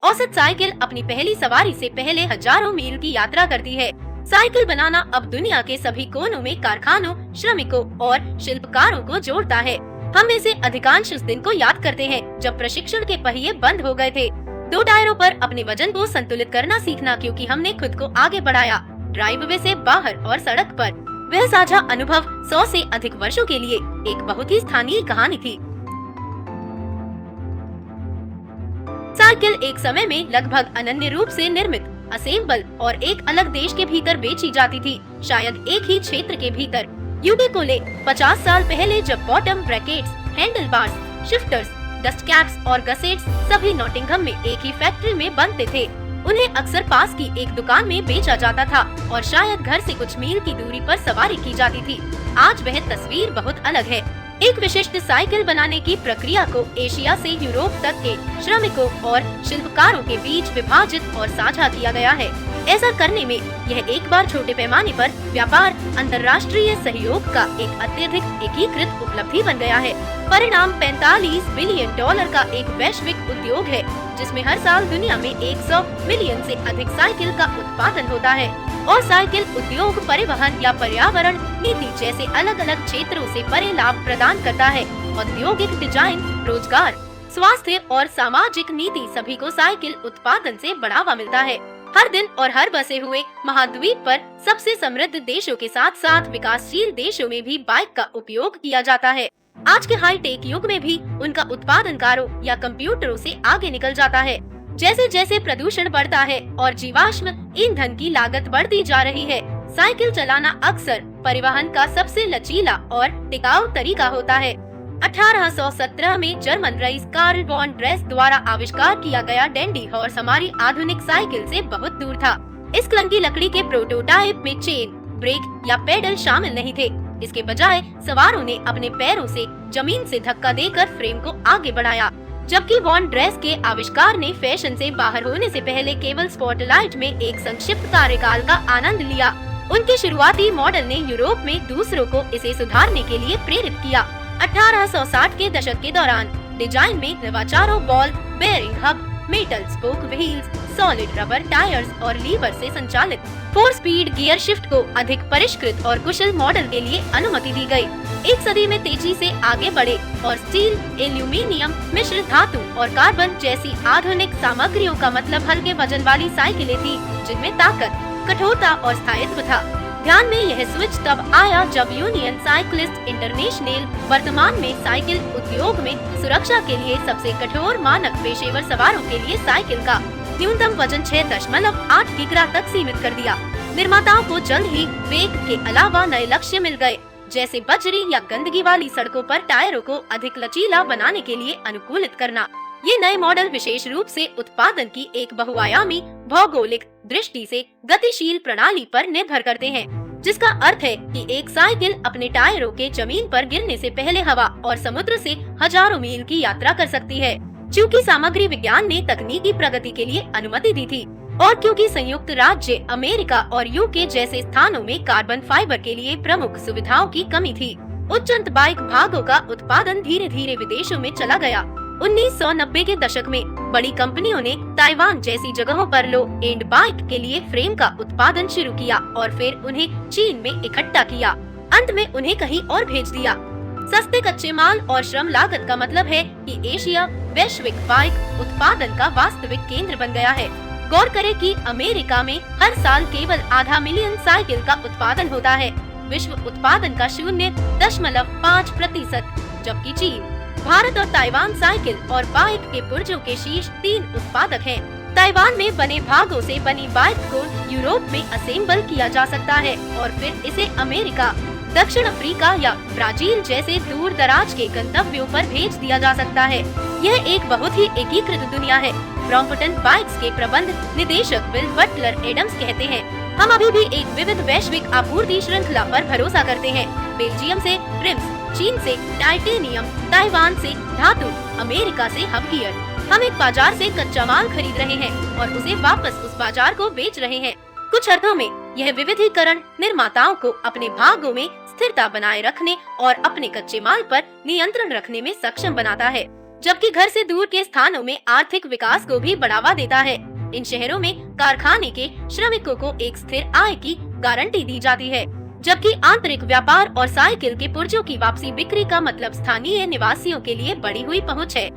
औसत साइकिल अपनी पहली सवारी से पहले हजारों मील की यात्रा करती है। साइकिल बनाना अब दुनिया के सभी कोनों में कारखानों, श्रमिकों और शिल्पकारों को जोड़ता है। हम में से अधिकांश उस दिन को याद करते हैं जब प्रशिक्षण के पहिए बंद हो गए थे। दो टायरों पर अपने वजन को संतुलित करना सीखना, क्योंकि हमने खुद को आगे बढ़ाया, ड्राइववे से बाहर और सड़क पर। वह साझा अनुभव 100 से अधिक वर्षों के लिए एक बहुत ही स्थानीय कहानी थी। साइकिल एक समय में लगभग अनन्य रूप से निर्मित, असेंबल और एक अलग देश के भीतर बेची जाती थी, शायद एक ही क्षेत्र के भीतर। यूके को ले 50 साल पहले, जब bottom brackets, handle bars, shifters, dust caps और गसेट्स सभी नॉटिंघम में एक ही फैक्ट्री में बनते थे। उन्हें अक्सर पास की एक दुकान में बेचा जाता था और शायद घर से कुछ मील की दूरी पर सवारी की जाती थी। आज वह तस्वीर बहुत अलग है। एक विशिष्ट साइकिल बनाने की प्रक्रिया को एशिया से यूरोप तक के श्रमिकों और शिल्पकारों के बीच विभाजित और साझा किया गया है। ऐसा करने में यह एक बार छोटे पैमाने पर व्यापार, अंतर्राष्ट्रीय सहयोग का एक अत्यधिक एकीकृत उपलब्धि बन गया है। परिणाम $45 बिलियन का एक वैश्विक उद्योग है, जिसमें हर साल दुनिया में 100 मिलियन से अधिक साइकिल का उत्पादन होता है। और साइकिल उद्योग परिवहन या पर्यावरण नीति जैसे अलग अलग क्षेत्रों से बड़े लाभ प्रदान करता है। औद्योगिक डिजाइन, रोजगार, स्वास्थ्य और सामाजिक नीति सभी को साइकिल उत्पादन से बढ़ावा मिलता है। हर दिन और हर बसे हुए महाद्वीप पर सबसे समृद्ध देशों के साथ साथ विकासशील देशों में भी बाइक का उपयोग किया जाता है। आज के हाई टेक युग में भी उनका उत्पादन कारों या कंप्यूटरों से आगे निकल जाता है। जैसे जैसे प्रदूषण बढ़ता है और जीवाश्म ईंधन की लागत बढ़ती जा रही है, साइकिल चलाना अक्सर परिवहन का सबसे लचीला और टिकाऊ तरीका होता है। 1817 में German rice Karl von dress द्वारा आविष्कार किया गया डैंडी हॉर्स हमारी आधुनिक साइकिल से बहुत दूर था। इस क्लंकी लकड़ी के प्रोटोटाइप में चेन, ब्रेक या पेडल शामिल नहीं थे। इसके बजाय सवारों ने अपने पैरों से जमीन से धक्का देकर फ्रेम को आगे बढ़ाया। जबकि वॉन ड्रेस के आविष्कार ने फैशन से बाहर होने से पहले केवल स्पॉटलाइट में एक संक्षिप्त कार्यकाल का आनंद लिया। उनके शुरुआती मॉडल ने यूरोप में दूसरों को इसे सुधारने के लिए प्रेरित किया। 1860 के दशक के दौरान डिजाइन में नवाचारों, ball bearing hub, metal spoke wheels, solid rubber tyres और लीवर से संचालित 4 स्पीड गियर शिफ्ट को अधिक परिष्कृत और कुशल मॉडल के लिए अनुमति दी गई। एक सदी में तेजी से आगे बढ़े और स्टील, एल्यूमीनियम, मिश्र धातु और कार्बन जैसी आधुनिक सामग्रियों का मतलब हल्के वजन वाली साइकिलें थी, जिनमें ताकत, कठोरता और स्थायित्व था। ध्यान में यह स्विच तब आया जब यूनियन साइकिलिस्ट इंटरनेशनल वर्तमान में साइकिल उद्योग में सुरक्षा के लिए सबसे कठोर मानक पेशेवर सवारों के लिए साइकिल का न्यूनतम वजन 6.8 किग्रा तक सीमित कर दिया। निर्माताओं को जल्द ही वेग के अलावा नए लक्ष्य मिल गए, जैसे बजरी या गंदगी वाली सड़कों पर टायरों को अधिक लचीला बनाने के लिए अनुकूलित करना। ये नए मॉडल विशेष रूप से उत्पादन की एक बहुआयामी भौगोलिक दृष्टि से गतिशील प्रणाली पर निर्भर करते हैं, जिसका अर्थ है कि एक साइकिल अपने टायरों के जमीन पर गिरने से पहले हवा और समुद्र से हजारों मील की यात्रा कर सकती है। चूँकि सामग्री विज्ञान ने तकनीकी प्रगति के लिए अनुमति दी थी और क्योंकि संयुक्त राज्य अमेरिका और यूके जैसे स्थानों में कार्बन फाइबर के लिए प्रमुख सुविधाओं की कमी थी, उच्चतम बाइक भागों का उत्पादन धीरे धीरे विदेशों में चला गया। 1990 के दशक में बड़ी कंपनियों ने ताइवान जैसी जगहों पर लो एंड बाइक के लिए फ्रेम का उत्पादन शुरू किया और फिर उन्हें चीन में इकट्ठा किया। अंत में उन्हें कहीं और भेज दिया। सस्ते कच्चे माल और श्रम लागत का मतलब है कि एशिया वैश्विक बाइक उत्पादन का वास्तविक केंद्र बन गया है। गौर करें कि अमेरिका में हर साल केवल 0.5 मिलियन साइकिल का उत्पादन होता है, विश्व उत्पादन का 0.5%, जबकि चीन, भारत और ताइवान साइकिल और बाइक के पुर्जों के शीर्ष 3 उत्पादक हैं। ताइवान में बने भागों से बनी बाइक को यूरोप में असेंबल किया जा सकता है और फिर इसे अमेरिका, दक्षिण अफ्रीका या ब्राजील जैसे दूर दराज के गंतव्यों पर भेज दिया जा सकता है। यह एक बहुत ही एकीकृत दुनिया है। ब्रॉम्पटन बाइक्स के प्रबंध निदेशक विल बटलर एडम्स कहते हैं, हम अभी भी एक विविध वैश्विक आपूर्ति श्रृंखला पर भरोसा करते हैं। बेल्जियम से रिम्स, चीन से टाइटेनियम, ताइवान से धातु, अमेरिका से हब गियर। हम एक बाजार से कच्चा माल खरीद रहे हैं और उसे वापस उस बाजार को बेच रहे हैं। कुछ अर्थों में यह विविधीकरण निर्माताओं को अपने भागों में स्थिरता बनाए रखने और अपने कच्चे माल पर नियंत्रण रखने में सक्षम बनाता है। जबकि घर से दूर के स्थानों में आर्थिक विकास को भी बढ़ावा देता है। इन शहरों में कारखाने के श्रमिकों को एक स्थिर आय की गारंटी दी जाती है, जबकि आंतरिक व्यापार और साइकिल के पुर्जों की वापसी बिक्री का मतलब स्थानीय निवासियों के लिए बढ़ी हुई पहुंच है।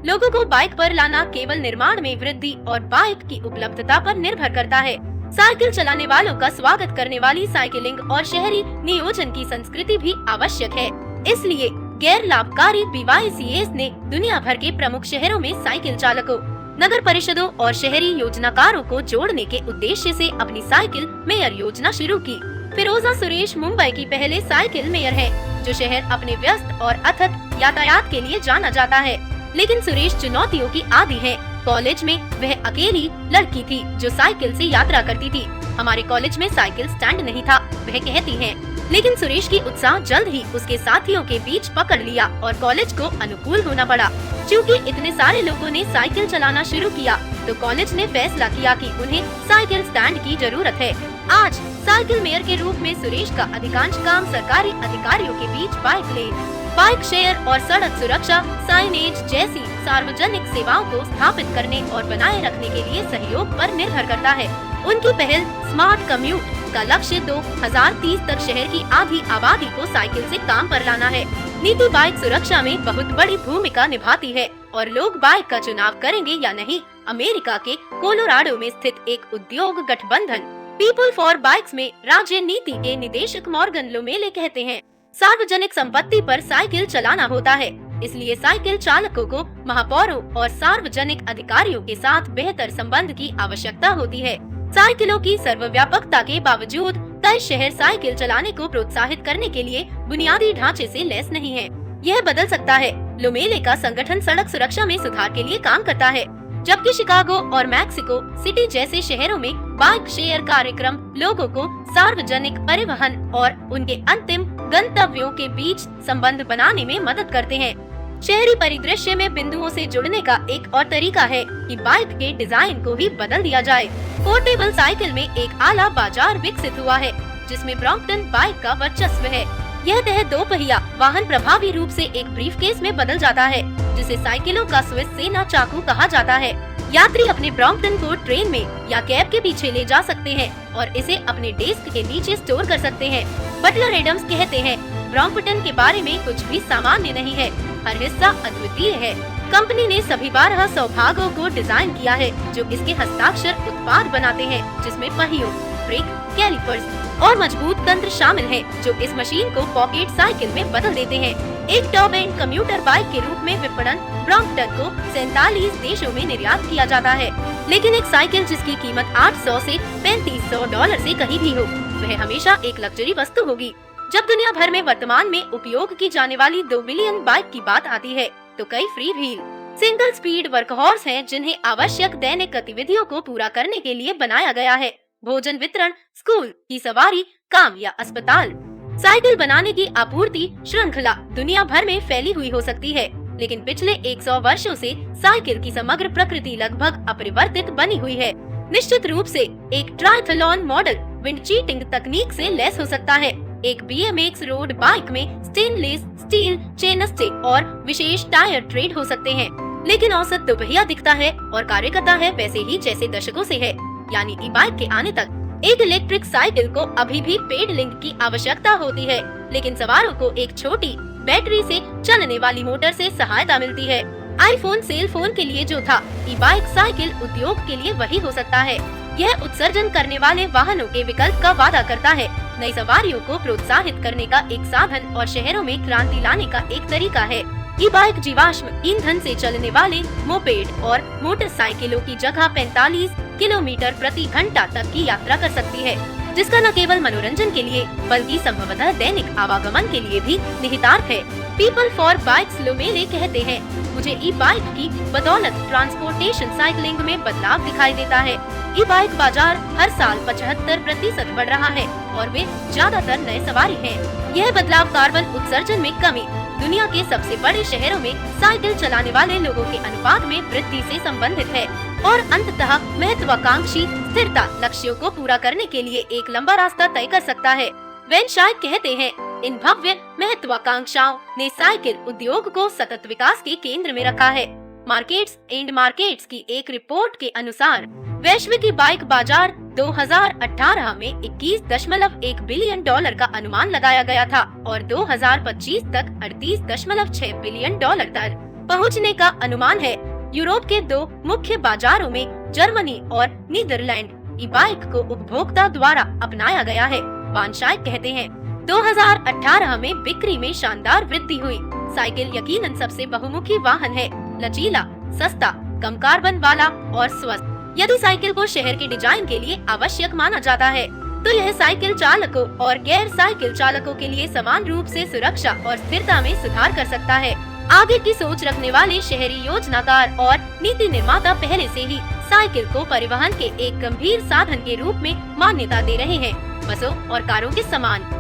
लोगों को बाइक पर लाना केवल निर्माण में वृद्धि और बाइक की उपलब्धता पर निर्भर करता है। साइकिल चलाने वालों का स्वागत करने वाली साइकिलिंग और शहरी नियोजन की संस्कृति भी आवश्यक है। इसलिए गैर लाभकारी BYCAs ने दुनिया भर के प्रमुख शहरों में साइकिल चालकों, नगर परिषदों और शहरी योजनाकारों को जोड़ने के उद्देश्य से अपनी साइकिल मेयर योजना शुरू की। फिरोजा सुरेश मुंबई की पहले साइकिल मेयर है, जो शहर अपने व्यस्त और अथक यातायात के लिए जाना जाता है। लेकिन सुरेश चुनौतियों की आदी है। कॉलेज में वह अकेली लड़की थी जो साइकिल से यात्रा करती थी। हमारे कॉलेज में साइकिल स्टैंड नहीं था, वह कहती हैं। लेकिन सुरेश की उत्साह जल्द ही उसके साथियों के बीच पकड़ लिया और कॉलेज को अनुकूल होना पड़ा। क्योंकि इतने सारे लोगों ने साइकिल चलाना शुरू किया, तो कॉलेज ने फैसला किया कि उन्हें साइकिल स्टैंड की जरूरत है। आज साइकिल मेयर के रूप में सुरेश का अधिकांश काम सरकारी अधिकारियों के बीच बाइक लेन, बाइक शेयर और सड़क सुरक्षा, साइनेज जैसी सार्वजनिक सेवाओं को स्थापित करने और बनाए रखने के लिए सहयोग पर निर्भर करता है। उनकी पहल स्मार्ट कम्यूट का लक्ष्य 2030 तक शहर की आधी आबादी को साइकिल से काम पर लाना है। नीति बाइक सुरक्षा में बहुत बड़ी भूमिका निभाती है और लोग बाइक का चुनाव करेंगे या नहीं, अमेरिका के कोलोराडो में स्थित एक उद्योग गठबंधन पीपल फॉर बाइक्स में राज्य नीति के निदेशक मॉर्गन लोमेले कहते हैं, सार्वजनिक संपत्ति पर साइकिल चलाना होता है, इसलिए साइकिल चालकों को महापौरों और सार्वजनिक अधिकारियों के साथ बेहतर संबंध की आवश्यकता होती है। साइकिलों की सर्वव्यापकता के बावजूद कई शहर साइकिल चलाने को प्रोत्साहित करने के लिए बुनियादी ढांचे से लैस नहीं है। यह बदल सकता है। लोमेले का संगठन सड़क सुरक्षा में सुधार के लिए काम करता है, जबकि शिकागो और मैक्सिको सिटी जैसे शहरों में बाइक शेयर कार्यक्रम लोगों को सार्वजनिक परिवहन और उनके अंतिम गंतव्यों के बीच संबंध बनाने में मदद करते हैं। शहरी परिदृश्य में बिंदुओं से जुड़ने का एक और तरीका है कि बाइक के डिजाइन को ही बदल दिया जाए। पोर्टेबल साइकिल में एक आला बाजार विकसित हुआ है, जिसमें ब्रॉम्पटन बाइक का वर्चस्व है। यह तह 2 पहिया वाहन प्रभावी रूप से एक ब्रीफकेस में बदल जाता है, जिसे साइकिलों का स्विस सेना चाकू कहा जाता है। यात्री अपने ब्रॉम्पटन को ट्रेन में या कैब के पीछे ले जा सकते हैं और इसे अपने डेस्क के नीचे स्टोर कर सकते हैं। बटलर एडम्स कहते हैं, ब्रॉम्पटन के बारे में कुछ भी सामान्य नहीं है, हर हिस्सा अद्वितीय है। कंपनी ने सभी 12 सौभागों को डिजाइन किया है, जो इसके हस्ताक्षर उत्पाद बनाते हैं, जिसमें पहियों, ब्रेक, कैलिपर्स और मजबूत तंत्र शामिल हैं, जो इस मशीन को पॉकेट साइकिल में बदल देते हैं। एक टॉप एंड कम्यूटर बाइक के रूप में विपणन ब्रॉम्पटन को 47 देशों में निर्यात किया जाता है। लेकिन एक साइकिल जिसकी कीमत $800 से $3500 से कहीं भी हो, वह हमेशा एक लग्जरी वस्तु होगी। जब दुनिया भर में वर्तमान में उपयोग की जाने वाली 2 मिलियन बाइक की बात आती है, तो कई free wheel single speed workhorse हैं, जिन्हें आवश्यक दैनिक गतिविधियों को पूरा करने के लिए बनाया गया है। भोजन वितरण, स्कूल की सवारी, काम या अस्पताल। साइकिल बनाने की आपूर्ति श्रृंखला दुनिया भर में फैली हुई हो सकती है, लेकिन पिछले 100 वर्षों से साइकिल की समग्र प्रकृति लगभग अपरिवर्तित बनी हुई है। निश्चित रूप से एक ट्रायथलॉन मॉडल विंड चीटिंग तकनीक से लैस हो सकता है। एक BMX रोड बाइक में स्टेनलेस स्टील चेनस्टे और विशेष टायर ट्रेड हो सकते हैं, लेकिन औसत 2 पहिया दिखता है और कार्य करता है वैसे ही जैसे दशकों से है, यानी ई-बाइक के आने तक। एक इलेक्ट्रिक साइकिल को अभी भी पेडलिंग की आवश्यकता होती है, लेकिन सवारों को एक छोटी बैटरी से चलने वाली मोटर से सहायता मिलती है। आईफोन सेल फोन के लिए जो था, ई-बाइक साइकिल उद्योग के लिए वही हो सकता है। यह उत्सर्जन करने वाले वाहनों के विकल्प का वादा करता है, नई सवारियों को प्रोत्साहित करने का एक साधन और शहरों में क्रांति लाने का एक तरीका है। ई-बाइक जीवाश्म ईंधन से चलने वाले मोपेड और मोटरसाइकिलों की जगह 45 किलोमीटर प्रति घंटा तक की यात्रा कर सकती है, जिसका न केवल मनोरंजन के लिए बल्कि संभवतः दैनिक आवागमन के लिए भी निहितार्थ है। पीपल फॉर बाइक्स लोमेले कहते हैं, मुझे ई-बाइक की बदौलत ट्रांसपोर्टेशन साइकिलिंग में बदलाव दिखाई देता है। ई-बाइक बाजार हर साल 75% बढ़ रहा है और वे ज्यादातर नए सवारी हैं। यह बदलाव कार्बन उत्सर्जन में कमी, दुनिया के सबसे बड़े शहरों में साइकिल चलाने वाले लोगों के अनुपात में वृद्धि से संबंधित है और अंततः महत्वाकांक्षी स्थिरता लक्ष्यों को पूरा करने के लिए एक लंबा रास्ता तय कर सकता है। वेन शायद कहते हैं, इन भव्य महत्वाकांक्षाओं ने साइकिल उद्योग को सतत विकास के केंद्र में रखा है। मार्केट्स एंड मार्केट्स की एक रिपोर्ट के अनुसार वैश्विक बाइक बाजार 2018 में 21.1 बिलियन डॉलर का अनुमान लगाया गया था और 2025 तक 38.6 बिलियन डॉलर तक पहुंचने का अनुमान है। यूरोप के दो मुख्य बाजारों में जर्मनी और नीदरलैंड ई बाइक को उपभोक्ता द्वारा अपनाया गया है। बानशाइक कहते हैं 2018 में बिक्री में शानदार वृद्धि हुई। साइकिल यकीनन सबसे बहुमुखी वाहन है, लचीला, सस्ता, कम कार्बन वाला और स्वस्थ। यदि साइकिल को शहर के डिजाइन के लिए आवश्यक माना जाता है तो यह साइकिल चालकों और गैर साइकिल चालकों के लिए समान रूप से सुरक्षा और स्थिरता में सुधार कर सकता है। आगे की सोच रखने वाले शहरी योजनाकार और नीति निर्माता पहले से ही साइकिल को परिवहन के एक गंभीर साधन के रूप में मान्यता दे रहे हैं, बसों और कारों के समान।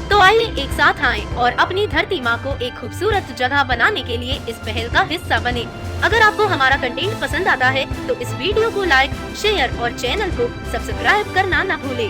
तो आइए एक साथ आएं और अपनी धरती माँ को एक खूबसूरत जगह बनाने के लिए इस पहल का हिस्सा बने। अगर आपको हमारा कंटेंट पसंद आता है तो इस वीडियो को लाइक, शेयर और चैनल को सब्सक्राइब करना न भूलें।